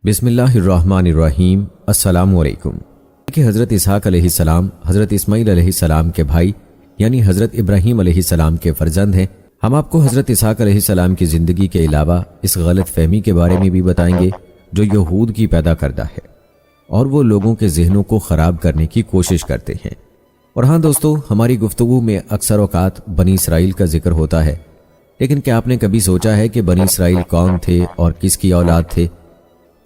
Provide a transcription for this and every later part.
بسم اللہ الرحمن الرحیم۔ السلام علیکم۔ کہ حضرت اسحاق علیہ السلام حضرت اسماعیل علیہ السلام کے بھائی یعنی حضرت ابراہیم علیہ السلام کے فرزند ہیں۔ ہم آپ کو حضرت اسحاق علیہ السلام کی زندگی کے علاوہ اس غلط فہمی کے بارے میں بھی بتائیں گے جو یہود کی پیدا کردہ ہے اور وہ لوگوں کے ذہنوں کو خراب کرنے کی کوشش کرتے ہیں۔ اور ہاں دوستو، ہماری گفتگو میں اکثر اوقات بنی اسرائیل کا ذکر ہوتا ہے، لیکن کیا آپ نے کبھی سوچا ہے کہ بنی اسرائیل کون تھے اور کس کی اولاد تھے؟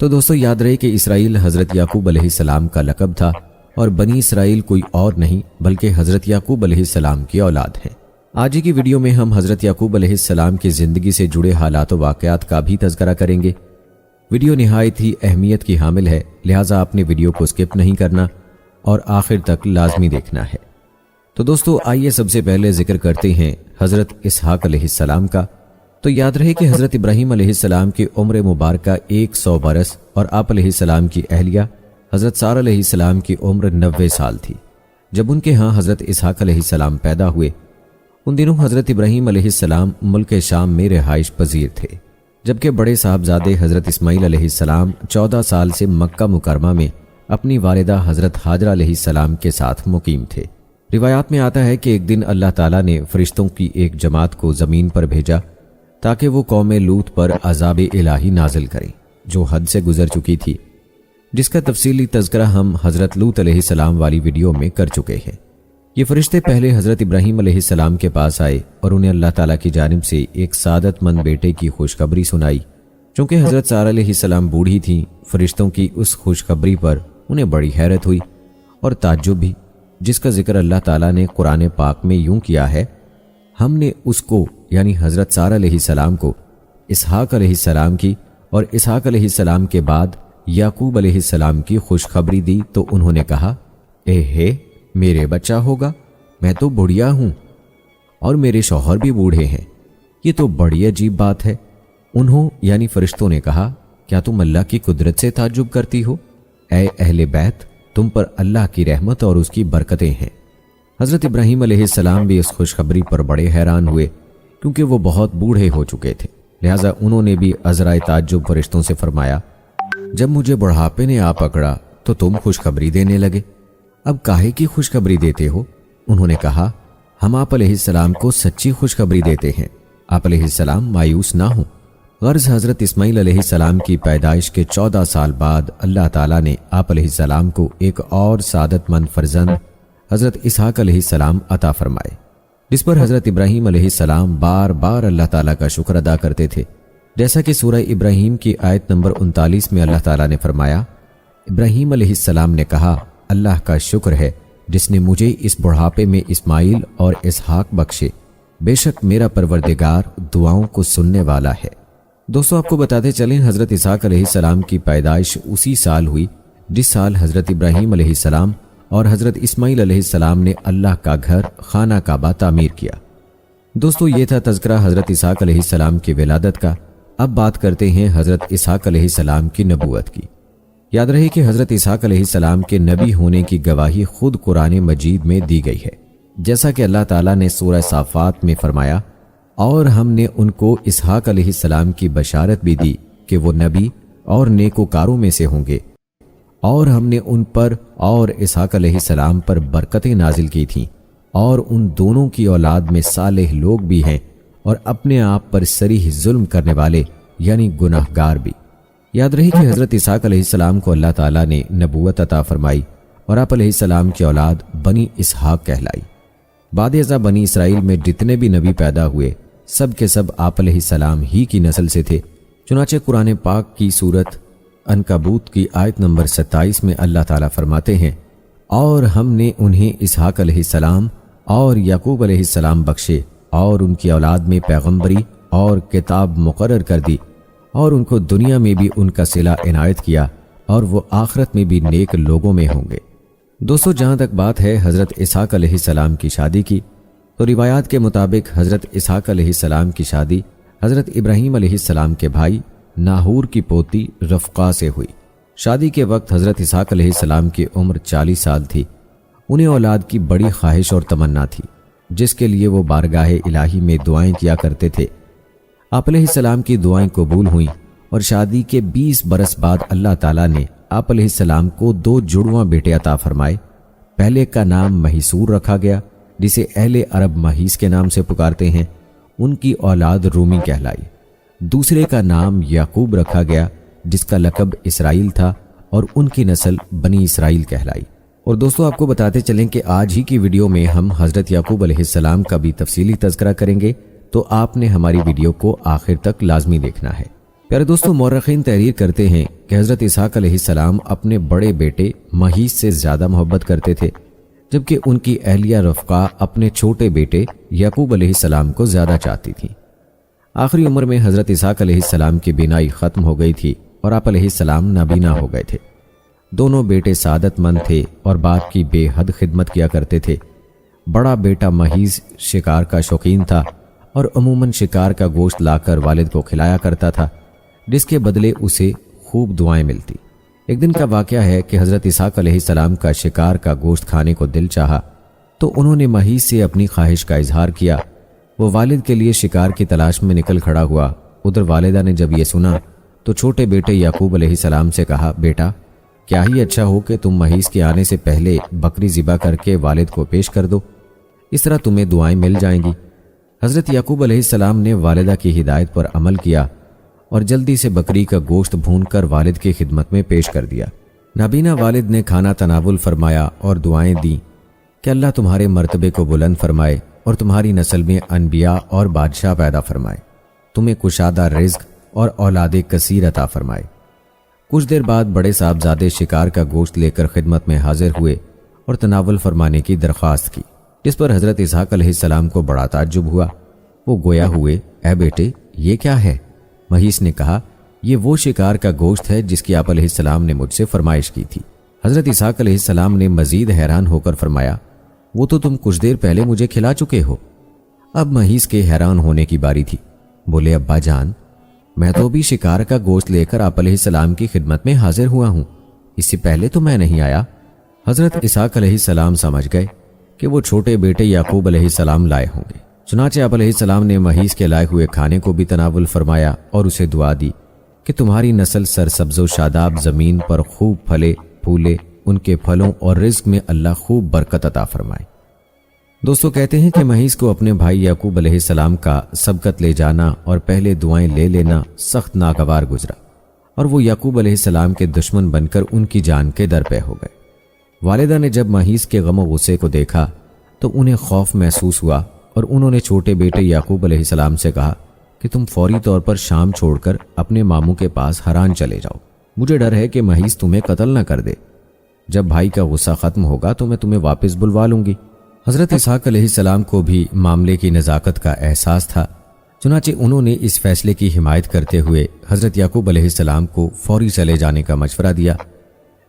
تو دوستو یاد رہے کہ اسرائیل حضرت یعقوب علیہ السلام کا لقب تھا اور بنی اسرائیل کوئی اور نہیں بلکہ حضرت یعقوب علیہ السلام کی اولاد ہے۔ آج کی ویڈیو میں ہم حضرت یعقوب علیہ السلام کی زندگی سے جڑے حالات و واقعات کا بھی تذکرہ کریں گے۔ ویڈیو نہایت ہی اہمیت کی حامل ہے، لہٰذا آپ نے ویڈیو کو سکپ نہیں کرنا اور آخر تک لازمی دیکھنا ہے۔ تو دوستو آئیے سب سے پہلے ذکر کرتے ہیں حضرت اسحاق علیہ السلام کا۔ تو یاد رہے کہ حضرت ابراہیم علیہ السلام کی عمر مبارکہ 100 برس اور آپ علیہ السلام کی اہلیہ حضرت سارہ علیہ السلام کی عمر 90 سال تھی جب ان کے ہاں حضرت اسحاق علیہ السلام پیدا ہوئے۔ ان دنوں حضرت ابراہیم علیہ السلام ملک شام میں رہائش پذیر تھے، جبکہ بڑے صاحبزادے حضرت اسماعیل علیہ السلام 14 سال سے مکہ مکرمہ میں اپنی والدہ حضرت ہاجرہ علیہ السلام کے ساتھ مقیم تھے۔ روایات میں آتا ہے کہ ایک دن اللہ تعالیٰ نے فرشتوں کی ایک جماعت کو زمین پر بھیجا تاکہ وہ قوم لوط پر عذاب الہی نازل کریں جو حد سے گزر چکی تھی، جس کا تفصیلی تذکرہ ہم حضرت لوط علیہ السلام والی ویڈیو میں کر چکے ہیں۔ یہ فرشتے پہلے حضرت ابراہیم علیہ السلام کے پاس آئے اور انہیں اللہ تعالیٰ کی جانب سے ایک سعادت مند بیٹے کی خوشخبری سنائی۔ چونکہ حضرت سارہ علیہ السلام بوڑھی تھیں، فرشتوں کی اس خوشخبری پر انہیں بڑی حیرت ہوئی اور تعجب بھی، جس کا ذکر اللہ تعالیٰ نے قرآن پاک میں یوں کیا ہے: ہم نے اس کو یعنی حضرت سارہ علیہ السلام کو اسحاق علیہ السلام کی اور اسحاق علیہ السلام کے بعد یعقوب علیہ السلام کی خوشخبری دی تو انہوں نے کہا، اے میرے بچہ ہوگا، میں تو بڑھیا ہوں اور میرے شوہر بھی بوڑھے ہیں، یہ تو بڑی عجیب بات ہے۔ انہوں یعنی فرشتوں نے کہا، کیا تم اللہ کی قدرت سے تعجب کرتی ہو؟ اے اہل بیت، تم پر اللہ کی رحمت اور اس کی برکتیں ہیں۔ حضرت ابراہیم علیہ السلام بھی اس خوشخبری پر بڑے حیران ہوئے کیونکہ وہ بہت بوڑھے ہو چکے تھے، لہٰذا انہوں نے بھی عذرائے تعجب فرشتوں سے فرمایا، جب مجھے بڑھاپے نے آ پکڑا تو تم خوشخبری دینے لگے، اب کاہے کی خوشخبری دیتے ہو؟ انہوں نے کہا، ہم آپ علیہ السلام کو سچی خوشخبری دیتے ہیں، آپ علیہ السلام مایوس نہ ہوں۔ غرض حضرت اسماعیل علیہ السلام کی پیدائش کے 14 سال بعد اللہ تعالیٰ نے آپ علیہ السلام کو ایک اور سعادت مند فرزند حضرت اسحاق علیہ السلام عطا فرمائے، جس پر حضرت ابراہیم علیہ السلام بار بار اللہ تعالیٰ کا شکر ادا کرتے تھے، جیسا کہ سورہ ابراہیم کی آیت نمبر 39 میں اللہ تعالیٰ نے فرمایا، ابراہیم علیہ السلام نے کہا، اللہ کا شکر ہے جس نے مجھے اس بڑھاپے میں اسماعیل اور اسحاق بخشے، بے شک میرا پروردگار دعاؤں کو سننے والا ہے۔ دوستو آپ کو بتاتے چلیں، حضرت اسحاق علیہ السلام کی پیدائش اسی سال ہوئی جس سال حضرت ابراہیم علیہ السلام اور حضرت اسماعیل علیہ السلام نے اللہ کا گھر خانہ کعبہ تعمیر کیا۔ دوستو یہ تھا تذکرہ حضرت اسحاق علیہ السلام کی ولادت کا۔ اب بات کرتے ہیں حضرت اسحاق علیہ السلام کی نبوت کی۔ یاد رہے کہ حضرت اسحاق علیہ السلام کے نبی ہونے کی گواہی خود قرآن مجید میں دی گئی ہے، جیسا کہ اللہ تعالیٰ نے سورہ صافات میں فرمایا، اور ہم نے ان کو اسحاق علیہ السلام کی بشارت بھی دی کہ وہ نبی اور نیکوکاروں میں سے ہوں گے، اور ہم نے ان پر اور اسحاق علیہ السلام پر برکتیں نازل کی تھیں، اور ان دونوں کی اولاد میں صالح لوگ بھی ہیں اور اپنے آپ پر صریح ظلم کرنے والے یعنی گناہ گار بھی۔ یاد رہی کہ حضرت اسحاق علیہ السلام کو اللہ تعالیٰ نے نبوت عطا فرمائی اور آپ علیہ السلام کی اولاد بنی اسحاق کہلائی۔ بعد ازاں بنی اسرائیل میں جتنے بھی نبی پیدا ہوئے سب کے سب آپ علیہ السلام ہی کی نسل سے تھے۔ چنانچہ قرآن پاک کی سورت عنکبوت کی آیت نمبر 27 میں اللہ تعالیٰ فرماتے ہیں، اور ہم نے انہیں اسحاق علیہ السلام اور یعقوب علیہ السلام بخشے اور ان کی اولاد میں پیغمبری اور کتاب مقرر کر دی، اور ان کو دنیا میں بھی ان کا صلہ عنایت کیا اور وہ آخرت میں بھی نیک لوگوں میں ہوں گے۔ دوستو جہاں تک بات ہے حضرت اسحاق علیہ السلام کی شادی کی، تو روایات کے مطابق حضرت اسحاق علیہ السلام کی شادی حضرت ابراہیم علیہ السلام کے بھائی ناہور کی پوتی رفقہ سے ہوئی۔ شادی کے وقت حضرت اسحاق علیہ السلام کی عمر 40 سال تھی۔ انہیں اولاد کی بڑی خواہش اور تمنا تھی، جس کے لیے وہ بارگاہ الہی میں دعائیں کیا کرتے تھے۔ آپ علیہ السلام کی دعائیں قبول ہوئیں اور شادی کے 20 برس بعد اللہ تعالیٰ نے آپ علیہ السلام کو 2 جڑواں بیٹے عطا فرمائے۔ پہلے کا نام مہیسور رکھا گیا، جسے اہل عرب مہیس کے نام سے پکارتے ہیں، ان کی اولاد رومی کہلائی۔ دوسرے کا نام یعقوب رکھا گیا، جس کا لقب اسرائیل تھا، اور ان کی نسل بنی اسرائیل کہلائی۔ اور دوستو آپ کو بتاتے چلیں کہ آج ہی کی ویڈیو میں ہم حضرت یعقوب علیہ السلام کا بھی تفصیلی تذکرہ کریں گے، تو آپ نے ہماری ویڈیو کو آخر تک لازمی دیکھنا ہے۔ پیارے دوستو، مورخین تحریر کرتے ہیں کہ حضرت اسحاق علیہ السلام اپنے بڑے بیٹے مہیس سے زیادہ محبت کرتے تھے، جبکہ ان کی اہلیہ رفقا اپنے چھوٹے بیٹے یعقوب علیہ السلام کو زیادہ چاہتی تھیں۔ آخری عمر میں حضرت اسحاق علیہ السلام کی بینائی ختم ہو گئی تھی اور آپ علیہ السلام نابینا ہو گئے تھے۔ دونوں بیٹے سعادت مند تھے اور باپ کی بے حد خدمت کیا کرتے تھے۔ بڑا بیٹا مہیس شکار کا شوقین تھا اور عموماً شکار کا گوشت لا کر والد کو کھلایا کرتا تھا، جس کے بدلے اسے خوب دعائیں ملتی۔ ایک دن کا واقعہ ہے کہ حضرت اسحاق علیہ السلام کا شکار کا گوشت کھانے کو دل چاہا، تو انہوں نے مہیس سے اپنی خواہش کا اظہار کیا۔ وہ والد کے لیے شکار کی تلاش میں نکل کھڑا ہوا۔ ادھر والدہ نے جب یہ سنا تو چھوٹے بیٹے یعقوب علیہ السلام سے کہا، بیٹا کیا ہی اچھا ہو کہ تم مہیس کے آنے سے پہلے بکری ذبح کر کے والد کو پیش کر دو، اس طرح تمہیں دعائیں مل جائیں گی۔ حضرت یعقوب علیہ السلام نے والدہ کی ہدایت پر عمل کیا اور جلدی سے بکری کا گوشت بھون کر والد کی خدمت میں پیش کر دیا۔ نابینا والد نے کھانا تناول فرمایا اور دعائیں دیں کہ اللہ تمہارے مرتبے کو بلند فرمائے اور تمہاری نسل میں انبیاء اور بادشاہ پیدا فرمائے، تمہیں کشادہ رزق اور اولاد کثیر عطا فرمائے۔ کچھ دیر بعد بڑے صاحبزادے شکار کا گوشت لے کر خدمت میں حاضر ہوئے اور تناول فرمانے کی درخواست کی، جس پر حضرت اسحاق علیہ السلام کو بڑا تعجب ہوا۔ وہ گویا ہوئے، اے بیٹے یہ کیا ہے؟ مہیس نے کہا، یہ وہ شکار کا گوشت ہے جس کی آپ علیہ السلام نے مجھ سے فرمائش کی تھی۔ حضرت اسحاق علیہ السلام نے مزید حیران ہو کر فرمایا، وہ تو تم کچھ دیر پہلے مجھے کھلا چکے ہو۔ اب مہیس کے حیران ہونے کی باری تھی۔ بولے، ابا جان میں تو بھی شکار کا گوشت لے کر آپ علیہ السلام کی خدمت میں حاضر ہوا ہوں، اس سے پہلے تو میں نہیں آیا۔ حضرت اسحاق علیہ السلام سمجھ گئے کہ وہ چھوٹے بیٹے یعقوب علیہ السلام لائے ہوں گے۔ چنانچہ آپ علیہ السلام نے مہیس کے لائے ہوئے کھانے کو بھی تناول فرمایا اور اسے دعا دی کہ تمہاری نسل سرسبز و شاداب زمین پر خوب پھلے پھولے، ان کے پھلوں اور رزق میں اللہ خوب برکت عطا فرمائے۔ دوستو کہتے ہیں کہ مہیس کو اپنے بھائی یعقوب علیہ السلام کا سبقت لے جانا اور پہلے دعائیں لے لینا سخت ناگوار گزرا، اور وہ یعقوب علیہ السلام کے دشمن بن کر ان کی جان کے در پہ ہو گئے۔ والدہ نے جب مہیس کے غم و غصے کو دیکھا تو انہیں خوف محسوس ہوا، اور انہوں نے چھوٹے بیٹے یعقوب علیہ السلام سے کہا کہ تم فوری طور پر شام چھوڑ کر اپنے ماموں کے پاس حران چلے جاؤ، مجھے ڈر ہے کہ مہیس تمہیں قتل نہ کر دے۔ جب بھائی کا غصہ ختم ہوگا تو میں تمہیں واپس بلوا لوں گی۔ حضرت اسحاق علیہ السلام کو بھی معاملے کی نزاکت کا احساس تھا، چنانچہ انہوں نے اس فیصلے کی حمایت کرتے ہوئے حضرت یعقوب علیہ السلام کو فوری چلے جانے کا مشورہ دیا۔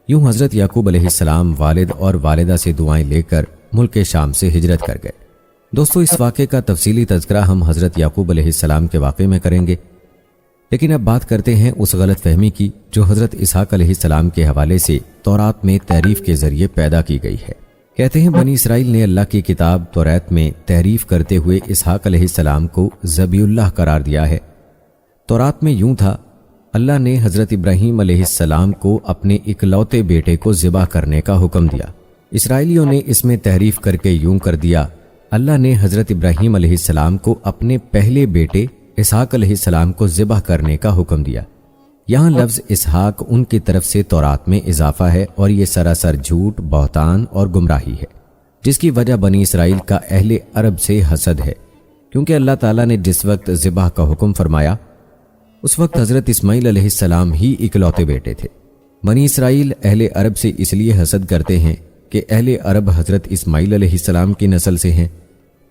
یوں حضرت یعقوب علیہ السلام والد اور والدہ سے دعائیں لے کر ملک شام سے ہجرت کر گئے۔ دوستو اس واقعے کا تفصیلی تذکرہ ہم حضرت یعقوب علیہ السلام کے واقعے میں کریں گے، لیکن اب بات کرتے ہیں اس غلط فہمی کی جو حضرت اسحاق علیہ السلام کے حوالے سے تورات میں تحریف کے ذریعے پیدا کی گئی ہے۔ کہتے ہیں بنی اسرائیل نے اللہ کی کتاب تورات میں تحریف کرتے ہوئے اسحاق علیہ السلام کو ذبیح اللہ قرار دیا ہے۔ تورات میں یوں تھا، اللہ نے حضرت ابراہیم علیہ السلام کو اپنے اکلوتے بیٹے کو ذبح کرنے کا حکم دیا۔ اسرائیلیوں نے اس میں تحریف کر کے یوں کر دیا، اللہ نے حضرت ابراہیم علیہ السلام کو اپنے پہلے بیٹے اسحاق علیہ السلام کو ذبح کرنے کا حکم دیا۔ یہاں لفظ اسحاق ان کی طرف سے تورات میں اضافہ ہے، اور یہ سراسر جھوٹ، بہتان اور گمراہی ہے، جس کی وجہ بنی اسرائیل کا اہل عرب سے حسد ہے، کیونکہ اللہ تعالیٰ نے جس وقت ذبح کا حکم فرمایا اس وقت حضرت اسماعیل علیہ السلام ہی اکلوتے بیٹے تھے۔ بنی اسرائیل اہل عرب سے اس لیے حسد کرتے ہیں کہ اہل عرب حضرت اسماعیل علیہ السلام کی نسل سے ہیں،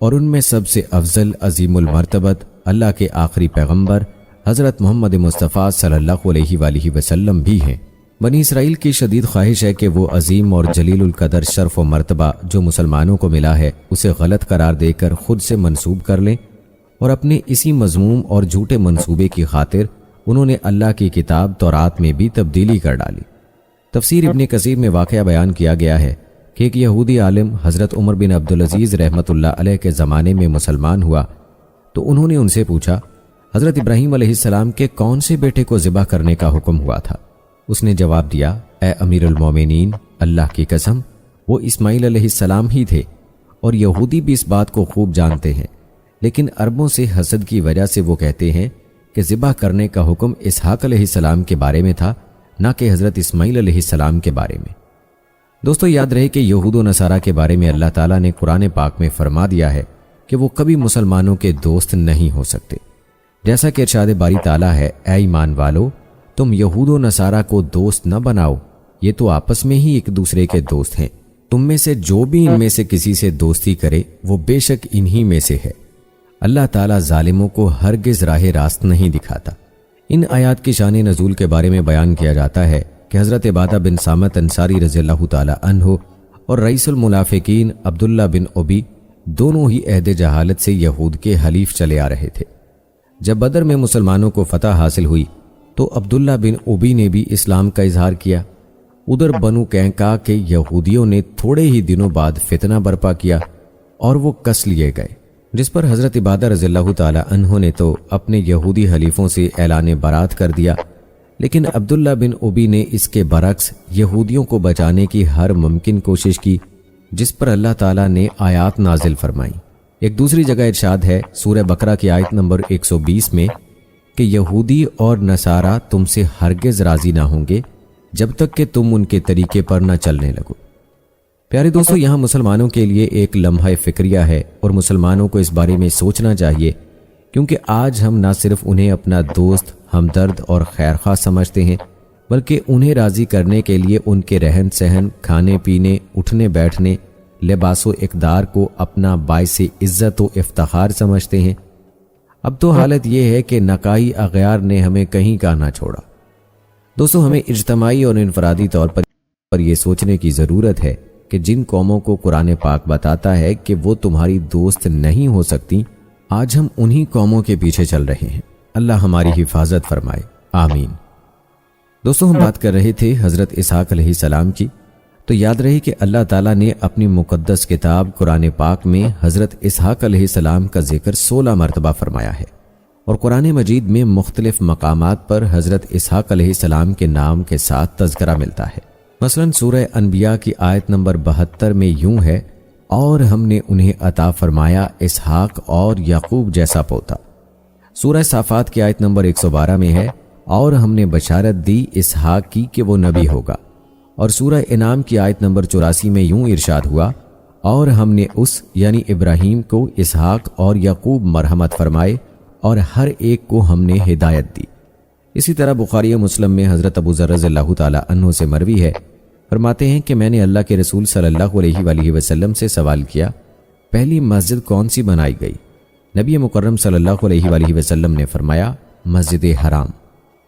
اور ان میں سب سے افضل عظیم المرتبت اللہ کے آخری پیغمبر حضرت محمد مصطفیٰ صلی اللہ علیہ وآلہ وسلم بھی ہیں۔ بنی اسرائیل کی شدید خواہش ہے کہ وہ عظیم اور جلیل القدر شرف و مرتبہ جو مسلمانوں کو ملا ہے اسے غلط قرار دے کر خود سے منسوب کر لیں، اور اپنے اسی مذموم اور جھوٹے منصوبے کی خاطر انہوں نے اللہ کی کتاب تورات میں بھی تبدیلی کر ڈالی۔ تفسیر ابن کثیر میں واقعہ بیان کیا گیا ہے کہ ایک یہودی عالم حضرت عمر بن عبدالعزیز رحمۃ اللہ علیہ کے زمانے میں مسلمان ہوا، تو انہوں نے ان سے پوچھا، حضرت ابراہیم علیہ السلام کے کون سے بیٹے کو ذبح کرنے کا حکم ہوا تھا؟ اس نے جواب دیا، اے امیر المومنین، اللہ کی قسم وہ اسماعیل علیہ السلام ہی تھے، اور یہودی بھی اس بات کو خوب جانتے ہیں، لیکن عربوں سے حسد کی وجہ سے وہ کہتے ہیں کہ ذبح کرنے کا حکم اسحاق علیہ السلام کے بارے میں تھا، نہ کہ حضرت اسماعیل علیہ السلام کے بارے میں۔ دوستو یاد رہے کہ یہود و نصارہ کے بارے میں اللہ تعالیٰ نے قرآن پاک میں فرما دیا ہے کہ وہ کبھی مسلمانوں کے دوست نہیں ہو سکتے، جیسا کہ ارشاد باری تعالیٰ ہے، اے ایمان والو تم یہود و نصارہ کو دوست نہ بناؤ، یہ تو آپس میں ہی ایک دوسرے کے دوست ہیں، تم میں سے جو بھی ان میں سے کسی سے دوستی کرے وہ بے شک انہی میں سے ہے۔ اللہ تعالیٰ ظالموں کو ہرگز راہ راست نہیں دکھاتا۔ ان آیات کی شان نزول کے بارے میں بیان کیا جاتا ہے کہ حضرت عبادہ بن صامت انصاری رضی اللہ تعالیٰ عنہ اور رئیس المنافقین عبداللہ بن ابی دونوں ہی عہد جہالت سے یہود کے حلیف چلے آ رہے تھے۔ جب بدر میں مسلمانوں کو فتح حاصل ہوئی تو عبداللہ بن ابی نے بھی اسلام کا اظہار کیا۔ ادھر بنو قینقاع کے یہودیوں نے تھوڑے ہی دنوں بعد فتنہ برپا کیا اور وہ کس لیے گئے، جس پر حضرت عبادہ رضی اللہ تعالی عنہ نے تو اپنے یہودی حلیفوں سے اعلان برات کر دیا، لیکن عبداللہ بن ابی نے اس کے برعکس یہودیوں کو بچانے کی ہر ممکن کوشش کی، جس پر اللہ تعالیٰ نے آیات نازل فرمائیں۔ ایک دوسری جگہ ارشاد ہے سورہ بقرہ کی آیت نمبر 120 میں کہ یہودی اور نصارہ تم سے ہرگز راضی نہ ہوں گے جب تک کہ تم ان کے طریقے پر نہ چلنے لگو۔ پیارے دوستو، یہاں مسلمانوں کے لیے ایک لمحہ فکریہ ہے اور مسلمانوں کو اس بارے میں سوچنا چاہیے، کیونکہ آج ہم نہ صرف انہیں اپنا دوست، ہمدرد اور خیرخواہ سمجھتے ہیں، بلکہ انہیں راضی کرنے کے لیے ان کے رہن سہن، کھانے پینے، اٹھنے بیٹھنے، لباس و اقدار کو اپنا باعث عزت و افتخار سمجھتے ہیں۔ اب تو حالت یہ ہے کہ نقائی اغیار نے ہمیں کہیں کا نہ چھوڑا۔ دوستو، ہمیں اجتماعی اور انفرادی طور پر یہ سوچنے کی ضرورت ہے کہ جن قوموں کو قرآن پاک بتاتا ہے کہ وہ تمہاری دوست نہیں ہو سکتی، آج ہم انہی قوموں کے پیچھے چل رہے ہیں۔ اللہ ہماری حفاظت فرمائے، آمین۔ دوستو، ہم بات کر رہے تھے حضرت اسحاق علیہ السلام کی، تو یاد رہے کہ اللہ تعالیٰ نے اپنی مقدس کتاب قرآن پاک میں حضرت اسحاق علیہ السلام کا ذکر 16 مرتبہ فرمایا ہے، اور قرآن مجید میں مختلف مقامات پر حضرت اسحاق علیہ السلام کے نام کے ساتھ تذکرہ ملتا ہے۔ مثلا سورہ انبیاء کی آیت نمبر 72 میں یوں ہے، اور ہم نے انہیں عطا فرمایا اسحاق اور یعقوب جیسا پوتا۔ سورہ صافات کی آیت نمبر 112 میں ہے، اور ہم نے بشارت دی اسحاق کی کہ وہ نبی ہوگا۔ اور سورہ انعام کی آیت نمبر 84 میں یوں ارشاد ہوا، اور ہم نے اس یعنی ابراہیم کو اسحاق اور یعقوب مرحمت فرمائے، اور ہر ایک کو ہم نے ہدایت دی۔ اسی طرح بخاری و مسلم میں حضرت ابو ذر رضی اللہ تعالی عنہ سے مروی ہے، فرماتے ہیں کہ میں نے اللہ کے رسول صلی اللہ علیہ وآلہ وسلم سے سوال کیا، پہلی مسجد کون سی بنائی گئی؟ نبی مکرم صلی اللہ علیہ وآلہ وسلم نے فرمایا، مسجد حرام۔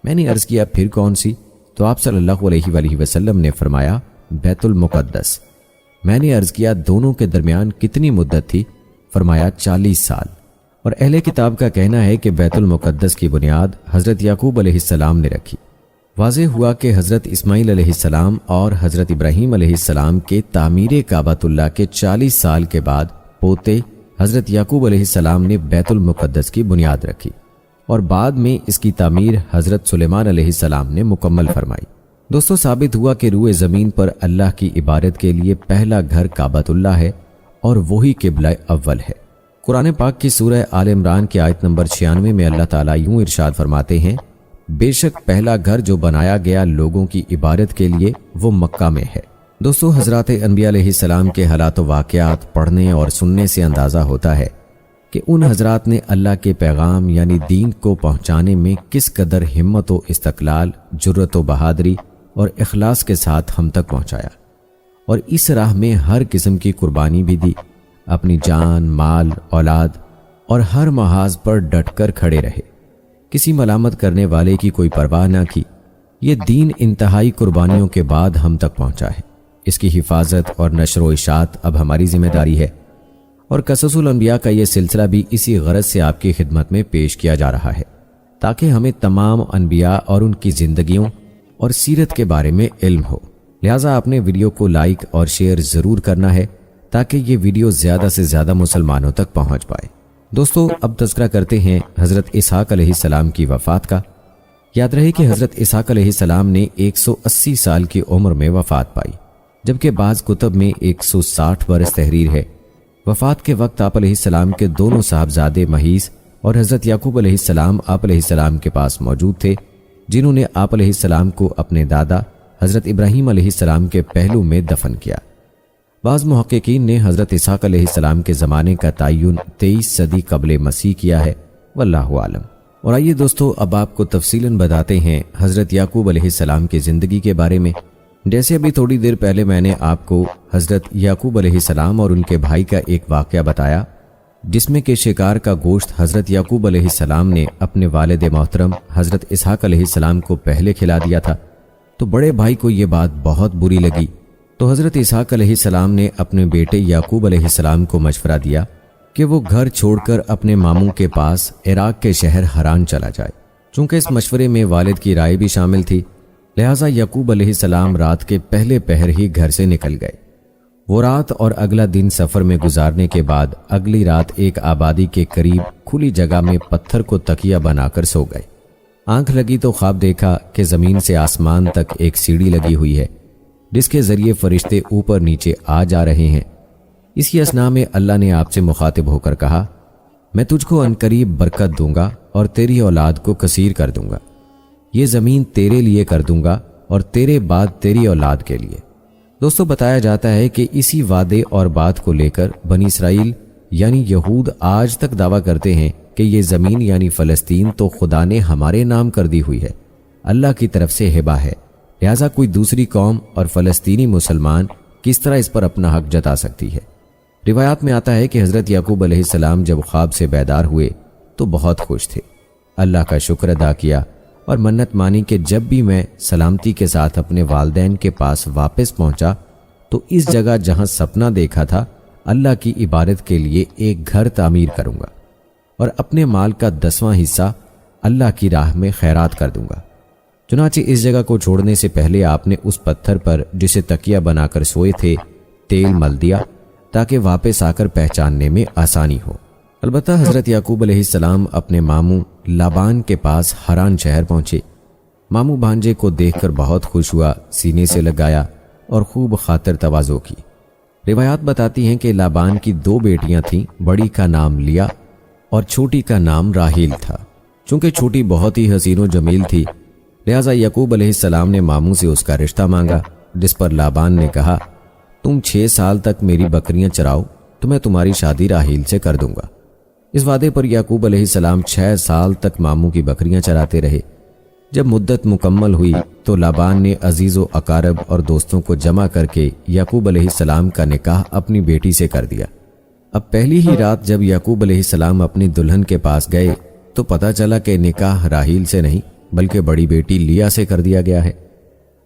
میں نے عرض کیا، پھر کون سی؟ تو آپ صلی اللہ علیہ وآلہ وسلم نے فرمایا، بیت المقدس۔ میں نے عرض کیا، دونوں کے درمیان کتنی مدت تھی؟ فرمایا 40 سال۔ اور اہل کتاب کا کہنا ہے کہ بیت المقدس کی بنیاد حضرت یعقوب علیہ السلام نے رکھی۔ واضح ہوا کہ حضرت اسماعیل علیہ السلام اور حضرت ابراہیم علیہ السلام کے تعمیر کعبۃ اللہ کے 40 سال کے بعد پوتے حضرت یعقوب علیہ السلام نے بیت المقدس کی بنیاد رکھی، اور بعد میں اس کی تعمیر حضرت سلیمان علیہ السلام نے مکمل فرمائی۔ دوستو، ثابت ہوا کہ روئے زمین پر اللہ کی عبادت کے لیے پہلا گھر کعبۃ اللہ ہے، اور وہی قبلہ اول ہے۔ قرآن پاک کی سورہ آل عمران کی آیت نمبر 96 میں اللہ تعالیٰ یوں ارشاد فرماتے ہیں، بے شک پہلا گھر جو بنایا گیا لوگوں کی عبادت کے لیے وہ مکہ میں ہے۔ دوستو، حضرات انبیاء علیہ السلام کے حالات و واقعات پڑھنے اور سننے سے اندازہ ہوتا ہے کہ ان حضرات نے اللہ کے پیغام یعنی دین کو پہنچانے میں کس قدر ہمت و استقلال، جرأت و بہادری اور اخلاص کے ساتھ ہم تک پہنچایا، اور اس راہ میں ہر قسم کی قربانی بھی دی، اپنی جان، مال، اولاد اور ہر محاذ پر ڈٹ کر کھڑے رہے، کسی ملامت کرنے والے کی کوئی پرواہ نہ کی۔ یہ دین انتہائی قربانیوں کے بعد ہم تک پہنچا ہے، اس کی حفاظت اور نشر و اشاعت اب ہماری ذمہ داری ہے، اور قصص الانبیاء کا یہ سلسلہ بھی اسی غرض سے آپ کی خدمت میں پیش کیا جا رہا ہے، تاکہ ہمیں تمام انبیاء اور ان کی زندگیوں اور سیرت کے بارے میں علم ہو۔ لہٰذا آپ نے ویڈیو کو لائک اور شیئر ضرور کرنا ہے، تاکہ یہ ویڈیو زیادہ سے زیادہ مسلمانوں تک پہنچ پائے۔ دوستو اب تذکرہ کرتے ہیں حضرت اسحاق علیہ السلام کی وفات کا۔ یاد رہے کہ حضرت اسحاق علیہ السلام نے 180 سال کی عمر میں وفات پائی، جبکہ بعض کتب میں 160 برس تحریر ہے۔ وفات کے وقت آپ علیہ السلام کے دونوں صاحبزادے مہیس اور حضرت یعقوب علیہ السلام آپ علیہ السلام کے پاس موجود تھے، جنہوں نے آپ علیہ السلام کو اپنے دادا حضرت ابراہیم علیہ السلام کے پہلو میں دفن کیا۔ بعض محققین نے حضرت اسحاق علیہ السلام کے زمانے کا تعین 23 صدی قبل مسیح کیا ہے، واللہ عالم۔ اور آئیے دوستو اب آپ کو تفصیلاً بتاتے ہیں حضرت یعقوب علیہ السلام کی زندگی کے بارے میں۔ جیسے ابھی تھوڑی دیر پہلے میں نے آپ کو حضرت یعقوب علیہ السلام اور ان کے بھائی کا ایک واقعہ بتایا، جس میں کہ شکار کا گوشت حضرت یعقوب علیہ السلام نے اپنے والد محترم حضرت اسحاق علیہ السلام کو پہلے کھلا دیا تھا، تو بڑے بھائی کو یہ بات بہت بری لگی، تو حضرت اسحاق علیہ السلام نے اپنے بیٹے یعقوب علیہ السلام کو مشورہ دیا کہ وہ گھر چھوڑ کر اپنے ماموں کے پاس عراق کے شہر حران چلا جائے۔ چونکہ اس مشورے میں والد کی رائے بھی شامل تھی، لہٰذا یعقوب علیہ السلام رات کے پہلے پہر ہی گھر سے نکل گئے۔ وہ رات اور اگلا دن سفر میں گزارنے کے بعد اگلی رات ایک آبادی کے قریب کھلی جگہ میں پتھر کو تکیہ بنا کر سو گئے۔ آنکھ لگی تو خواب دیکھا کہ زمین سے آسمان تک ایک سیڑھی لگی ہوئی ہے، جس کے ذریعے فرشتے اوپر نیچے آ جا رہے ہیں۔ اسی اثناء میں اللہ نے آپ سے مخاطب ہو کر کہا، میں تجھ کو عنقریب برکت دوں گا اور تیری اولاد کو کثیر کر دوں گا۔ یہ زمین تیرے لیے کر دوں گا اور تیرے بعد تیری اولاد کے لیے۔ دوستو بتایا جاتا ہے کہ اسی وعدے اور بات کو لے کر بنی اسرائیل یعنی یہود آج تک دعویٰ کرتے ہیں کہ یہ زمین یعنی فلسطین تو خدا نے ہمارے نام کر دی ہوئی ہے، اللہ کی طرف سے ہبہ ہے، لہٰذا کوئی دوسری قوم اور فلسطینی مسلمان کس طرح اس پر اپنا حق جتا سکتی ہے۔ روایات میں آتا ہے کہ حضرت یعقوب علیہ السلام جب خواب سے بیدار ہوئے تو بہت خوش تھے، اللہ کا شکر ادا کیا اور منت مانی کہ جب بھی میں سلامتی کے ساتھ اپنے والدین کے پاس واپس پہنچا تو اس جگہ جہاں سپنا دیکھا تھا اللہ کی عبادت کے لیے ایک گھر تعمیر کروں گا اور اپنے مال کا 10واں حصہ اللہ کی راہ میں خیرات کر دوں گا۔ چنانچہ اس جگہ کو چھوڑنے سے پہلے آپ نے اس پتھر پر جسے تکیہ بنا کر سوئے تھے تیل مل دیا تاکہ واپس آ کر پہچاننے میں آسانی ہو۔ البتہ حضرت یعقوب علیہ السلام اپنے ماموں لابان کے پاس حران شہر پہنچے۔ ماموں بھانجے کو دیکھ کر بہت خوش ہوا، سینے سے لگایا اور خوب خاطر تواضع کی۔ روایات بتاتی ہیں کہ لابان کی 2 بیٹیاں تھیں، بڑی کا نام لیا اور چھوٹی کا نام راہیل تھا۔ چونکہ چھوٹی بہت ہی حسین و جمیل تھی، لہٰذا یعقوب علیہ السلام نے ماموں سے اس کا رشتہ مانگا، جس پر لابان نے کہا، تم 6 سال تک میری بکریاں چراؤ تو میں تمہاری شادی راہیل سے کر دوں گا۔ اس وعدے پر یعقوب علیہ السلام 6 سال تک ماموں کی بکریاں چراتے رہے۔ جب مدت مکمل ہوئی تو لابان نے عزیز و اقارب اور دوستوں کو جمع کر کے یعقوب علیہ السلام کا نکاح اپنی بیٹی سے کر دیا۔ اب پہلی ہی رات جب یعقوب علیہ السلام اپنی دلہن کے پاس گئے تو پتہ چلا کہ نکاح راہیل سے نہیں بلکہ بڑی بیٹی لیا سے کر دیا گیا ہے۔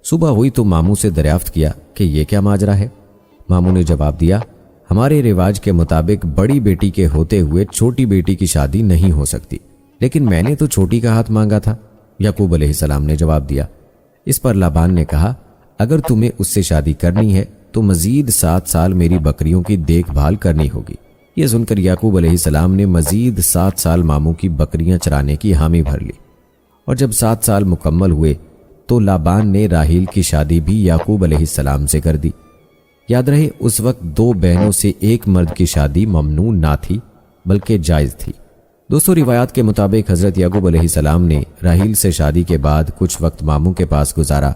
صبح ہوئی تو ماموں سے دریافت کیا کہ یہ کیا ماجرا ہے۔ ماموں نے جواب دیا، ہمارے رواج کے مطابق بڑی بیٹی کے ہوتے ہوئے چھوٹی بیٹی کی شادی نہیں ہو سکتی، لیکن میں نے تو چھوٹی کا ہاتھ مانگا تھا۔ یعقوب علیہ السلام نے جواب دیا۔ اس پر لابان نے کہا، اگر تمہیں اس سے شادی کرنی ہے تو مزید 7 سال میری بکریوں کی دیکھ بھال کرنی ہوگی۔ یہ سن کر یعقوب علیہ السلام نے مزید 7 سال ماموں کی بکریاں چرانے کی حامی بھر لی، اور جب 7 سال مکمل ہوئے تو لابان نے راہیل کی شادی بھی یعقوب علیہ السلام سے کر دی۔ یاد رہے اس وقت 2 بہنوں سے ایک مرد کی شادی ممنوع نہ تھی بلکہ جائز تھی۔ دوستو روایات کے مطابق حضرت یعقوب علیہ السلام نے راہیل سے شادی کے بعد کچھ وقت ماموں کے پاس گزارا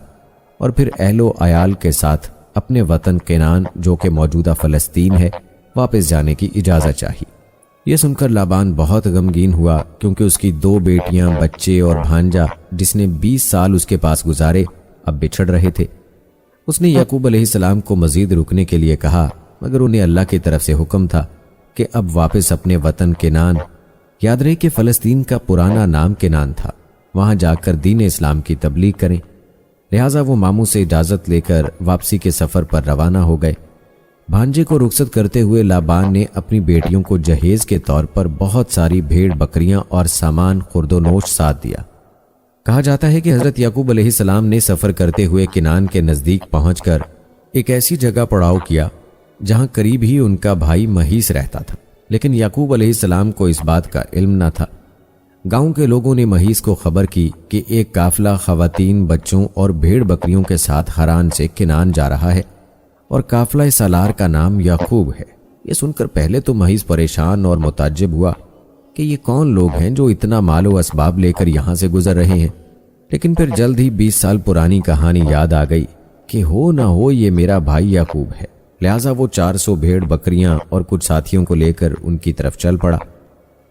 اور پھر اہل و عیال کے ساتھ اپنے وطن کنعان جو کہ موجودہ فلسطین ہے واپس جانے کی اجازت چاہی۔ یہ سن کر لابان بہت غمگین ہوا کیونکہ اس کی 2 بیٹیاں، بچے اور بھانجا جس نے 20 سال اس کے پاس گزارے اب بچھڑ رہے تھے۔ اس نے یعقوب علیہ السلام کو مزید رکنے کے لیے کہا، مگر انہیں اللہ کی طرف سے حکم تھا کہ اب واپس اپنے وطن کنعان، یاد رہے کہ فلسطین کا پرانا نام کنعان تھا، وہاں جا کر دین اسلام کی تبلیغ کریں۔ لہٰذا وہ ماموں سے اجازت لے کر واپسی کے سفر پر روانہ ہو گئے۔ بھانجے کو رخصت کرتے ہوئے لابان نے اپنی بیٹیوں کو جہیز کے طور پر بہت ساری بھیڑ بکریاں اور سامان خرد و نوش ساتھ دیا۔ کہا جاتا ہے کہ حضرت یعقوب علیہ السلام نے سفر کرتے ہوئے کنعان کے نزدیک پہنچ کر ایک ایسی جگہ پڑاؤ کیا جہاں قریب ہی ان کا بھائی مہیس رہتا تھا۔ لیکن یعقوب علیہ السلام کو اس بات کا علم نہ تھا۔ گاؤں کے لوگوں نے مہیز کو خبر کی کہ ایک قافلہ خواتین، بچوں اور بھیڑ بکریوں کے ساتھ حران سے کنعان جا رہا ہے اور قافلہ سالار کا نام یعقوب ہے۔ یہ سن کر پہلے تو مہیز پریشان اور متعجب ہوا کہ یہ کون لوگ ہیں جو اتنا مال و اسباب لے کر یہاں سے گزر رہے ہیں، لیکن پھر جلد ہی 20 سال پرانی کہانی یاد آ گئی کہ ہو نہ ہو یہ میرا بھائی یعقوب ہے۔ لہٰذا وہ 400 بھیڑ بکریاں اور کچھ ساتھیوں کو لے کر ان کی طرف چل پڑا۔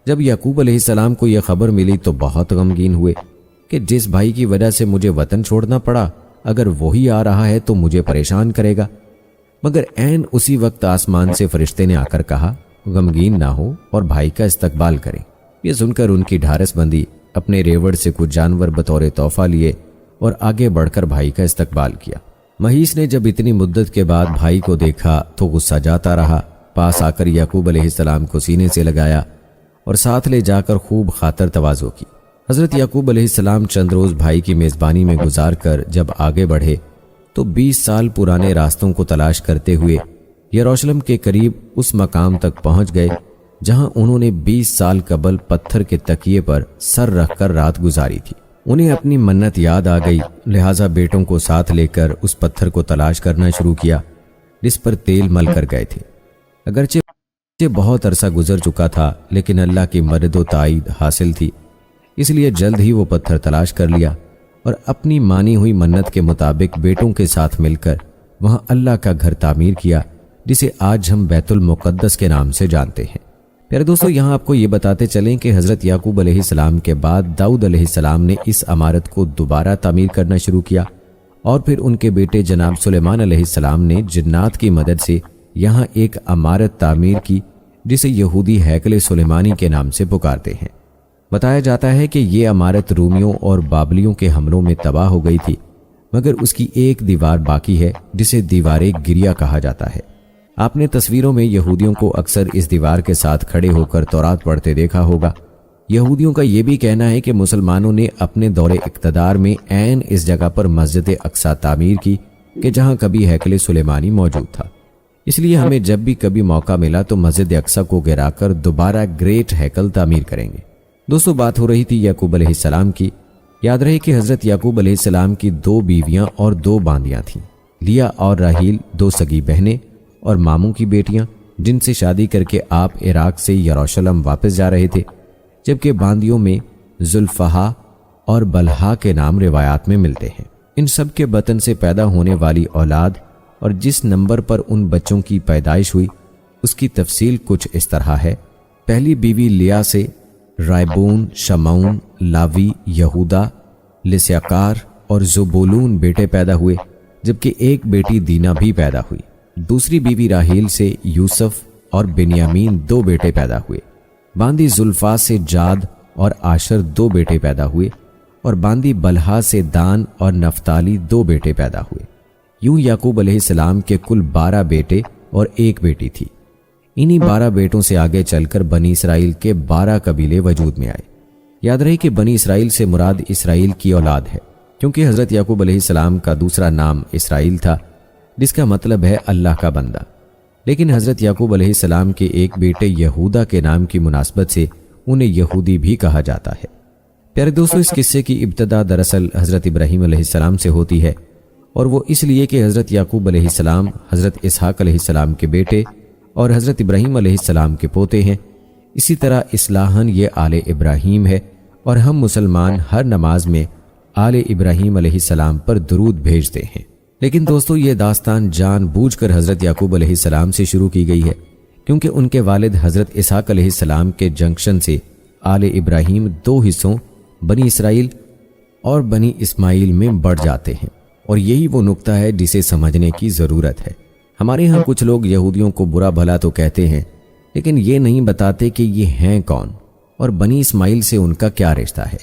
جب یعقوب علیہ السلام کو یہ خبر ملی تو بہت غمگین ہوئے کہ جس بھائی کی وجہ سے مجھے وطن چھوڑنا پڑا، اگر وہی آ رہا ہے تو مجھے پریشان کرے گا۔ مگر عین اسی وقت آسمان سے فرشتے نے آ کر کہا، غمگین نہ ہو اور بھائی کا استقبال کریں۔ یہ سن کر ان کی ڈھارس بندی، اپنے ریوڑ سے کچھ جانور بطور تحفہ لیے اور آگے بڑھ کر بھائی کا استقبال کیا۔ مہیس نے جب اتنی مدت کے بعد بھائی کو دیکھا تو غصہ جاتا رہا۔ پاس آ کر یعقوب علیہ السلام کو سینے سے لگایا اور ساتھ لے جا کر خوب خاطر تواضع کی۔ حضرت یعقوب علیہ السلام چند روز بھائی کی میزبانی میں گزار کر جب آگے بڑھے تو 20 سال پرانے راستوں کو تلاش کرتے ہوئے یروشلم کے قریب اس مقام تک پہنچ گئے جہاں انہوں نے 20 سال قبل پتھر کے تکیے پر سر رکھ کر رات گزاری تھی۔ انہیں اپنی منت یاد آ گئی، لہٰذا بیٹوں کو ساتھ لے کر اس پتھر کو تلاش کرنا شروع کیا جس پر تیل مل کر گئے تھے۔ اگرچہ بہت عرصہ گزر چکا تھا لیکن اللہ کی مدد و تائید حاصل تھی، اس لیے جلد ہی وہ پتھر تلاش کر لیا اور اپنی مانی ہوئی منت کے مطابق بیٹوں کے ساتھ مل کر وہاں اللہ کا گھر تعمیر کیا جسے آج ہم بیت المقدس کے نام سے جانتے ہیں۔ پیارے دوستو، یہاں آپ کو یہ بتاتے چلیں کہ حضرت یعقوب علیہ السلام کے بعد داؤد علیہ السلام نے اس عمارت کو دوبارہ تعمیر کرنا شروع کیا اور پھر ان کے بیٹے جناب سلیمان علیہ السلام نے جنات کی مدد سے یہاں ایک عمارت تعمیر کی جسے یہودی ہیکل سلیمانی کے نام سے پکارتے ہیں۔ بتایا جاتا ہے کہ یہ عمارت رومیوں اور بابلیوں کے حملوں میں تباہ ہو گئی تھی، مگر اس کی ایک دیوار باقی ہے جسے دیوار گریہ کہا جاتا ہے۔ آپ نے تصویروں میں یہودیوں کو اکثر اس دیوار کے ساتھ کھڑے ہو کر تورات پڑھتے دیکھا ہوگا۔ یہودیوں کا یہ بھی کہنا ہے کہ مسلمانوں نے اپنے دور اقتدار میں عین اس جگہ پر مسجد اقصی تعمیر کی کہ جہاں کبھی ہیکل سلیمانی موجود تھا۔ اس لیے ہمیں جب بھی کبھی موقع ملا تو مسجد اقصی کو گرا کر دوبارہ گریٹ ہیکل تعمیر کریں گے۔ دوستو، بات ہو رہی تھی یعقوب علیہ السلام کی۔ یاد رہے کہ حضرت یعقوب علیہ السلام کی 2 بیویاں اور 2 باندیاں تھیں، لیا اور راحیل، 2 سگی بہنیں اور ماموں کی بیٹیاں، جن سے شادی کر کے آپ عراق سے یروشلم واپس جا رہے تھے، جبکہ باندیوں میں زلفہا اور بلہا کے نام روایات میں ملتے ہیں۔ ان سب کے بطن سے پیدا ہونے والی اولاد اور جس نمبر پر ان بچوں کی پیدائش ہوئی اس کی تفصیل کچھ اس طرح ہے۔ پہلی بیوی لیا سے رائبون، شمعون، لاوی، یہودا، لسیاکار اور زبولون بیٹے پیدا ہوئے، جبکہ ایک بیٹی دینا بھی پیدا ہوئی۔ دوسری بیوی راحیل سے یوسف اور بنیامین 2 بیٹے پیدا ہوئے۔ باندی زلفا سے جاد اور آشر 2 بیٹے پیدا ہوئے، اور باندی بلہا سے دان اور نفتالی 2 بیٹے پیدا ہوئے۔ یوں یعقوب علیہ السلام کے کل 12 بیٹے اور 1 بیٹی تھی۔ انہی 12 بیٹوں سے آگے چل کر بنی اسرائیل کے 12 قبیلے وجود میں آئے۔ یاد رہے کہ بنی اسرائیل سے مراد اسرائیل کی اولاد ہے، کیونکہ حضرت یعقوب علیہ السلام کا دوسرا نام اسرائیل تھا، جس کا مطلب ہے اللہ کا بندہ۔ لیکن حضرت یعقوب علیہ السلام کے ایک بیٹے یہودا کے نام کی مناسبت سے انہیں یہودی بھی کہا جاتا ہے۔ پیارے دوستو، اس قصے کی ابتدا دراصل حضرت ابراہیم علیہ السلام سے ہوتی ہے، اور وہ اس لیے کہ حضرت یعقوب علیہ السلام حضرت اسحاق علیہ السلام کے بیٹے اور حضرت ابراہیم علیہ السلام کے پوتے ہیں۔ اسی طرح اصلاحاً یہ آل ابراہیم ہے، اور ہم مسلمان ہر نماز میں آل ابراہیم علیہ السلام پر درود بھیجتے ہیں۔ لیکن دوستو، یہ داستان جان بوجھ کر حضرت یعقوب علیہ السلام سے شروع کی گئی ہے، کیونکہ ان کے والد حضرت اسحاق علیہ السلام کے جنکشن سے آل ابراہیم 2 حصوں بنی اسرائیل اور بنی اسماعیل میں بڑھ جاتے ہیں، اور یہی وہ نقطہ ہے جسے سمجھنے کی ضرورت ہے۔ ہمارے ہاں کچھ لوگ یہودیوں کو برا بھلا تو کہتے ہیں، لیکن یہ نہیں بتاتے کہ یہ ہیں کون اور بنی اسماعیل سے ان کا کیا رشتہ ہے۔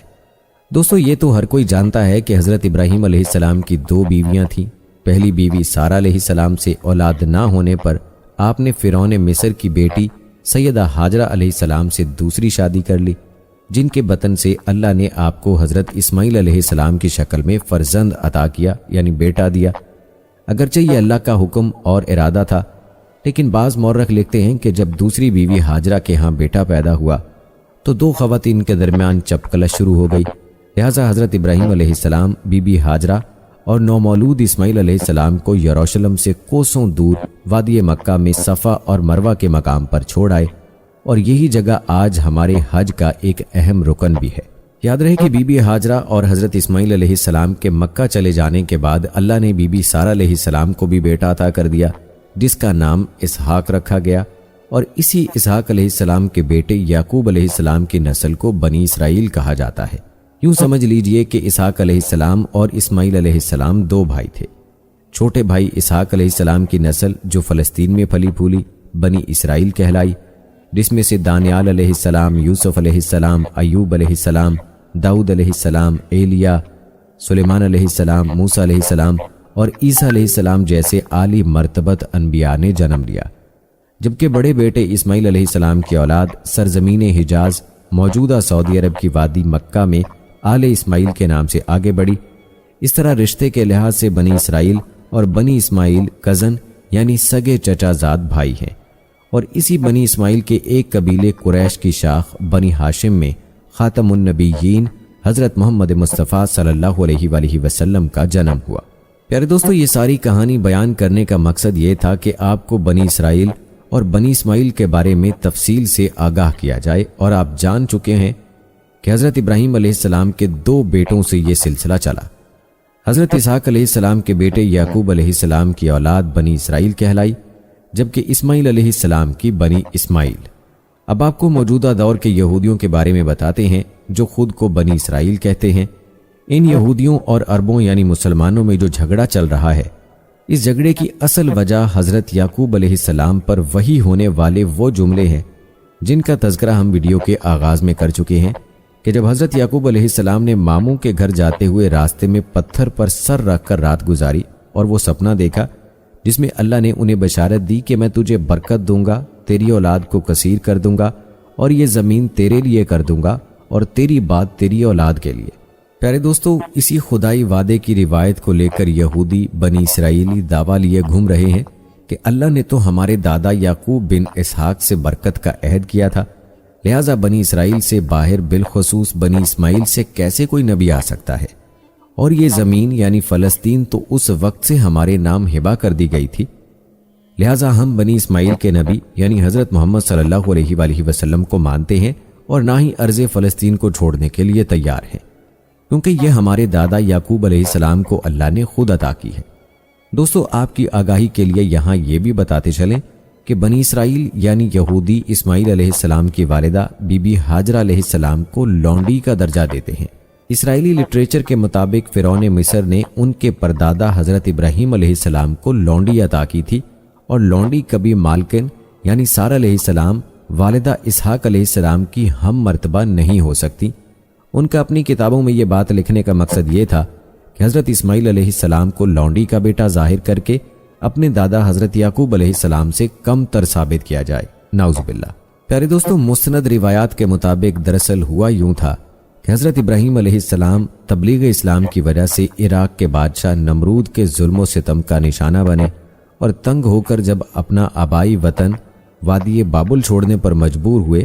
دوستو، یہ تو ہر کوئی جانتا ہے کہ حضرت ابراہیم علیہ السلام کی 2 بیویاں تھیں۔ پہلی بیوی سارہ علیہ السلام سے اولاد نہ ہونے پر آپ نے فرعون مصر کی بیٹی سیدہ ہاجرہ علیہ السلام سے دوسری شادی کر لی، جن کے بطن سے اللہ نے آپ کو حضرت اسماعیل علیہ السلام کی شکل میں فرزند عطا کیا، یعنی بیٹا دیا۔ اگرچہ یہ اللہ کا حکم اور ارادہ تھا، لیکن بعض مورخ لکھتے ہیں کہ جب دوسری بیوی ہاجرہ کے ہاں بیٹا پیدا ہوا تو دو خواتین کے درمیان چپکلش شروع ہو گئی، لہٰذا حضرت ابراہیم علیہ السلام بی بی ہاجرہ اور نومولود اسماعیل علیہ السلام کو یروشلم سے کوسوں دور وادی مکہ میں صفا اور مروہ کے مقام پر چھوڑ آئے، اور یہی جگہ آج ہمارے حج کا ایک اہم رکن بھی ہے۔ یاد رہے کہ بی بی ہاجرہ اور حضرت اسماعیل علیہ السلام کے مکہ چلے جانے کے بعد اللہ نے بی بی سارہ علیہ السلام کو بھی بیٹا عطا کر دیا، جس کا نام اسحاق رکھا گیا، اور اسی اسحاق علیہ السلام کے بیٹے یعقوب علیہ السلام کی نسل کو بنی اسرائیل کہا جاتا ہے۔ یوں سمجھ لیجئے کہ اسحاق علیہ السلام اور اسماعیل علیہ السلام دو بھائی تھے۔ چھوٹے بھائی اسحاق علیہ السلام کی نسل جو فلسطین میں پلی پھولی بنی اسرائیل کہلائی، جس میں سے دانیال علیہ السلام، یوسف علیہ السلام، ایوب علیہ السلام، داؤد علیہ السلام، ایلیا، سلیمان علیہ السلام، موسیٰ علیہ السلام اور عیسیٰ علیہ السلام جیسے عالی مرتبت انبیاء نے جنم لیا، جبکہ بڑے بیٹے اسماعیل علیہ السلام کی اولاد سرزمین حجاز موجودہ سعودی عرب کی وادی مکہ میں آل اسماعیل کے نام سے آگے بڑھی۔ اس طرح رشتے کے لحاظ سے بنی اسرائیل اور بنی اسماعیل کزن یعنی سگے چچا زاد بھائی ہیں، اور اسی بنی اسماعیل کے ایک قبیلے قریش کی شاخ بنی ہاشم میں خاتم النبیین حضرت محمد مصطفیٰ صلی اللہ علیہ وآلہ وسلم کا جنم ہوا۔ پیارے دوستو، یہ ساری کہانی بیان کرنے کا مقصد یہ تھا کہ آپ کو بنی اسرائیل اور بنی اسماعیل کے بارے میں تفصیل سے آگاہ کیا جائے، اور آپ جان چکے ہیں کہ حضرت ابراہیم علیہ السلام کے دو بیٹوں سے یہ سلسلہ چلا۔ حضرت اسحاق علیہ السلام کے بیٹے یعقوب علیہ السلام کی اولاد بنی اسرائیل کہلائی، جبکہ اسماعیل علیہ السلام کی بنی اسماعیل۔ اب آپ کو موجودہ دور کے یہودیوں کے بارے میں بتاتے ہیں جو خود کو بنی اسرائیل کہتے ہیں۔ ان یہودیوں اور عربوں یعنی مسلمانوں میں جو جھگڑا چل رہا ہے، اس جھگڑے کی اصل وجہ حضرت یعقوب علیہ السلام پر وحی ہونے والے وہ جملے ہیں جن کا تذکرہ ہم ویڈیو کے آغاز میں کر چکے ہیں، کہ جب حضرت یعقوب علیہ السلام نے ماموں کے گھر جاتے ہوئے راستے میں پتھر پر سر رکھ کر رات گزاری اور وہ سپنا دیکھا جس میں اللہ نے انہیں بشارت دی کہ میں تجھے برکت دوں گا، تیری اولاد کو کثیر کر دوں گا، اور یہ زمین تیرے لیے کر دوں گا اور تیری بات تیری اولاد کے لیے۔ پیارے دوستو، اسی خدائی وعدے کی روایت کو لے کر یہودی بنی اسرائیلی دعویٰ لیے گھوم رہے ہیں کہ اللہ نے تو ہمارے دادا یعقوب بن اسحاق سے برکت کا عہد کیا تھا، لہٰذا بنی اسرائیل سے باہر بالخصوص بنی اسماعیل سے کیسے کوئی نبی آ سکتا ہے، اور یہ زمین یعنی فلسطین تو اس وقت سے ہمارے نام ہبہ کر دی گئی تھی، لہٰذا ہم بنی اسماعیل کے نبی یعنی حضرت محمد صلی اللہ علیہ وآلہ وسلم کو مانتے ہیں، اور نہ ہی ارض فلسطین کو چھوڑنے کے لیے تیار ہیں، کیونکہ یہ ہمارے دادا یعقوب علیہ السلام کو اللہ نے خود عطا کی ہے۔ دوستو، آپ کی آگاہی کے لیے یہاں یہ بھی بتاتے چلیں کہ بنی اسرائیل یعنی یہودی اسماعیل علیہ السلام کی والدہ بی بی ہاجرہ علیہ السلام کو لونڈی کا درجہ دیتے ہیں۔ اسرائیلی لٹریچر کے مطابق فرعون مصر نے ان کے پردادا حضرت ابراہیم علیہ السلام کو لونڈی عطا کی تھی، اور لونڈی کبھی مالکن یعنی سارہ علیہ السلام والدہ اسحاق علیہ السلام کی ہم مرتبہ نہیں ہو سکتی۔ ان کا اپنی کتابوں میں یہ بات لکھنے کا مقصد یہ تھا کہ حضرت اسماعیل علیہ السلام کو لونڈی کا بیٹا ظاہر کر کے اپنے دادا حضرت یعقوب علیہ السلام سے کم تر ثابت کیا جائے، نعوذ باللہ۔ پیارے دوستو، مستند روایات کے مطابق دراصل ہوا یوں تھا کہ حضرت ابراہیم علیہ السلام تبلیغ اسلام کی وجہ سے عراق کے بادشاہ نمرود کے ظلم و ستم کا نشانہ بنے، اور تنگ ہو کر جب اپنا آبائی وطن وادی بابل چھوڑنے پر مجبور ہوئے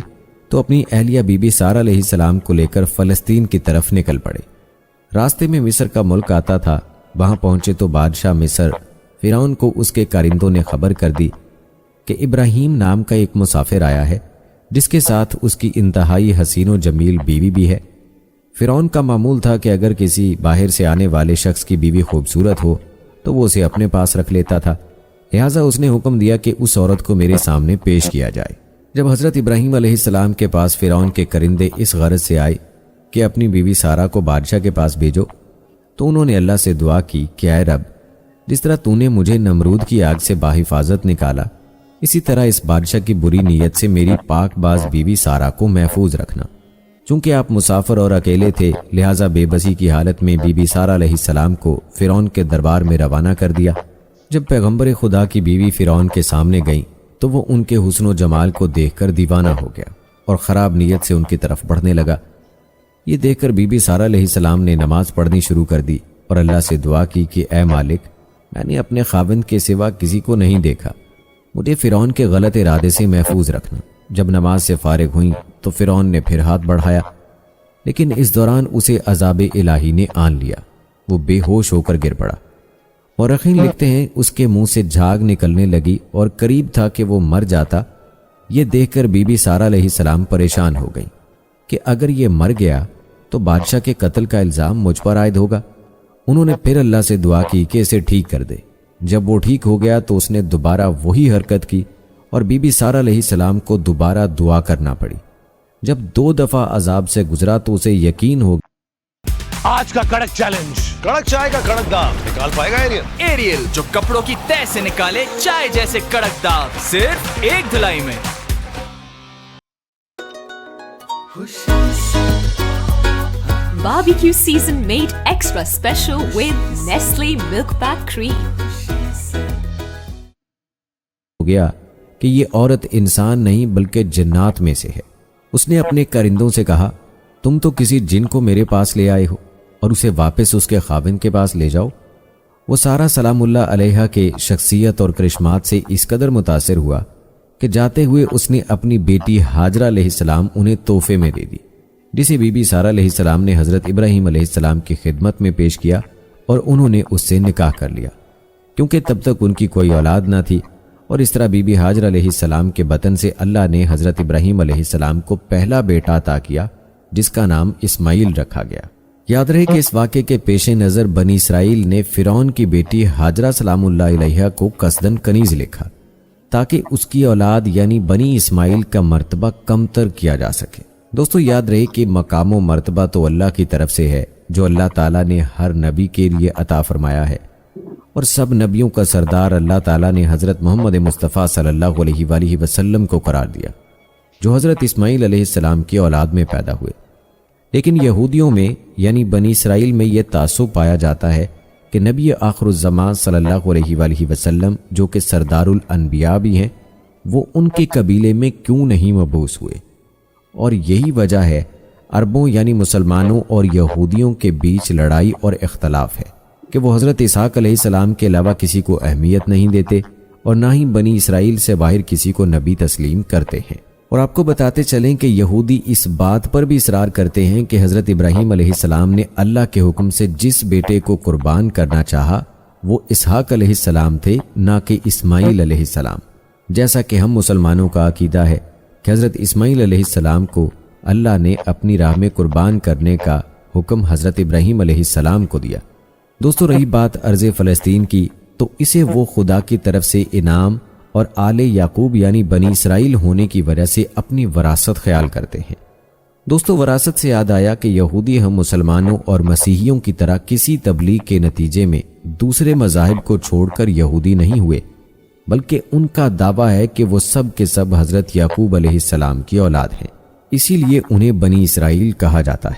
تو اپنی اہلیہ بی بی سارہ علیہ السلام کو لے کر فلسطین کی طرف نکل پڑے۔ راستے میں مصر کا ملک آتا تھا، وہاں پہنچے تو بادشاہ مصر فرعون کو اس کے کارندوں نے خبر کر دی کہ ابراہیم نام کا ایک مسافر آیا ہے جس کے ساتھ اس کی انتہائی حسین و جمیل بیوی بھی ہے۔ فرعون کا معمول تھا کہ اگر کسی باہر سے آنے والے شخص کی بیوی خوبصورت ہو تو وہ اسے اپنے پاس رکھ لیتا تھا، لہٰذا اس نے حکم دیا کہ اس عورت کو میرے سامنے پیش کیا جائے۔ جب حضرت ابراہیم علیہ السلام کے پاس فرعون کے کرندے اس غرض سے آئے کہ اپنی بیوی سارہ کو بادشاہ کے پاس بھیجو، تو انہوں نے اللہ سے دعا کی کہ اے رب، جس طرح تو نے مجھے نمرود کی آگ سے باحفاظت نکالا، اسی طرح اس بادشاہ کی بری نیت سے میری پاک باز بیوی سارہ کو محفوظ رکھنا۔ چونکہ آپ مسافر اور اکیلے تھے، لہٰذا بے بسی کی حالت میں بی بی سارہ علیہ السلام کو فرعون کے دربار میں روانہ کر دیا۔ جب پیغمبر خدا کی بیوی فرعون کے سامنے گئی تو وہ ان کے حسن و جمال کو دیکھ کر دیوانہ ہو گیا اور خراب نیت سے ان کی طرف بڑھنے لگا۔ یہ دیکھ کر بی بی سارہ علیہ السلام نے نماز پڑھنی شروع کر دی اور اللہ سے دعا کی کہ اے مالک، میں نے اپنے خاوند کے سوا کسی کو نہیں دیکھا، مجھے فرعون کے غلط ارادے سے محفوظ رکھنا۔ جب نماز سے فارغ ہوئیں تو فرعون نے پھر ہاتھ بڑھایا، لیکن اس دوران اسے عذاب الہی نے آن لیا، وہ بے ہوش ہو کر گر پڑا۔ مورخین لکھتے ہیں اس کے منہ سے جھاگ نکلنے لگی اور قریب تھا کہ وہ مر جاتا۔ یہ دیکھ کر بی بی سارہ علیہ السلام پریشان ہو گئی کہ اگر یہ مر گیا تو بادشاہ کے قتل کا الزام مجھ پر عائد ہوگا۔ انہوں نے پھر اللہ سے دعا کی کہ اسے ٹھیک کر دے۔ جب وہ ٹھیک ہو گیا تو اس نے دوبارہ وہی حرکت کی اور بی بی سارہ علیہ السلام کو دوبارہ دعا کرنا پڑی۔ جب 2 دفعہ عذاب سے گزرا تو اسے یقین ہو گیا۔ آج کا کڑک چیلنج، کڑک چائے کا کڑک داغ نکال پائے گا ایریل، جو کپڑوں کی تہ سے نکالے چائے جیسے کڑک داغ، صرف ایک دھلائی میں۔ Barbecue season made extra special with Nestle Milk Pack Cream. ہو گیا کہ یہ عورت انسان نہیں بلکہ جنات میں سے ہے۔ اس نے اپنے کرندوں سے کہا، تم تو کسی جن کو میرے پاس لے آئے ہو اور اسے واپس اس کے خاوند کے پاس لے جاؤ۔ وہ سارہ سلام اللہ علیہا کے شخصیت اور کرشمات سے اس قدر متاثر ہوا کہ جاتے ہوئے اس نے اپنی بیٹی ہاجرہ علیہ السلام انہیں تحفے میں دے دی، جسے بی بی سارہ علیہ السلام نے حضرت ابراہیم علیہ السلام کی خدمت میں پیش کیا اور انہوں نے اس سے نکاح کر لیا، کیونکہ تب تک ان کی کوئی اولاد نہ تھی۔ اور اس طرح بی بی ہاجرہ علیہ السلام کے بطن سے اللہ نے حضرت ابراہیم علیہ السلام کو پہلا بیٹا عطا کیا، جس کا نام اسماعیل رکھا گیا۔ یاد رہے کہ اس واقعے کے پیش نظر بنی اسرائیل نے فرعون کی بیٹی ہاجرہ سلام اللہ علیہا کو قصداً کنیز لکھا تاکہ اس کی اولاد یعنی بنی اسماعیل کا مرتبہ کم تر کیا جا سکے۔ دوستو یاد رہے کہ مقام و مرتبہ تو اللہ کی طرف سے ہے، جو اللہ تعالیٰ نے ہر نبی کے لیے عطا فرمایا ہے، اور سب نبیوں کا سردار اللہ تعالیٰ نے حضرت محمد مصطفیٰ صلی اللہ علیہ وآلہ وسلم کو قرار دیا، جو حضرت اسماعیل علیہ السلام کی اولاد میں پیدا ہوئے۔ لیکن یہودیوں میں یعنی بنی اسرائیل میں یہ تعصب پایا جاتا ہے کہ نبی آخر الزمان صلی اللہ علیہ وآلہ وسلم، جو کہ سردار الانبیاء بھی ہیں، وہ ان کے قبیلے میں کیوں نہیں مبعوث ہوئے، اور یہی وجہ ہے عربوں یعنی مسلمانوں اور یہودیوں کے بیچ لڑائی اور اختلاف ہے کہ وہ حضرت اسحاق علیہ السلام کے علاوہ کسی کو اہمیت نہیں دیتے اور نہ ہی بنی اسرائیل سے باہر کسی کو نبی تسلیم کرتے ہیں۔ اور آپ کو بتاتے چلیں کہ یہودی اس بات پر بھی اصرار کرتے ہیں کہ حضرت ابراہیم علیہ السلام نے اللہ کے حکم سے جس بیٹے کو قربان کرنا چاہا وہ اسحاق علیہ السلام تھے، نہ کہ اسماعیل علیہ السلام، جیسا کہ ہم مسلمانوں کا عقیدہ ہے کہ حضرت اسماعیل علیہ السلام کو اللہ نے اپنی راہ میں قربان کرنے کا حکم حضرت ابراہیم علیہ السلام کو دیا۔ دوستو رہی بات ارض فلسطین کی، تو اسے وہ خدا کی طرف سے انعام اور آل یعقوب یعنی بنی اسرائیل ہونے کی وجہ سے اپنی وراثت خیال کرتے ہیں۔ دوستو وراثت سے یاد آیا کہ یہودی ہم مسلمانوں اور مسیحیوں کی طرح کسی تبلیغ کے نتیجے میں دوسرے مذاہب کو چھوڑ کر یہودی نہیں ہوئے، بلکہ ان کا دعویٰ ہے کہ وہ سب کے سب حضرت یعقوب علیہ السلام کی اولاد ہیں، اسی لیے انہیں بنی اسرائیل کہا جاتا ہے۔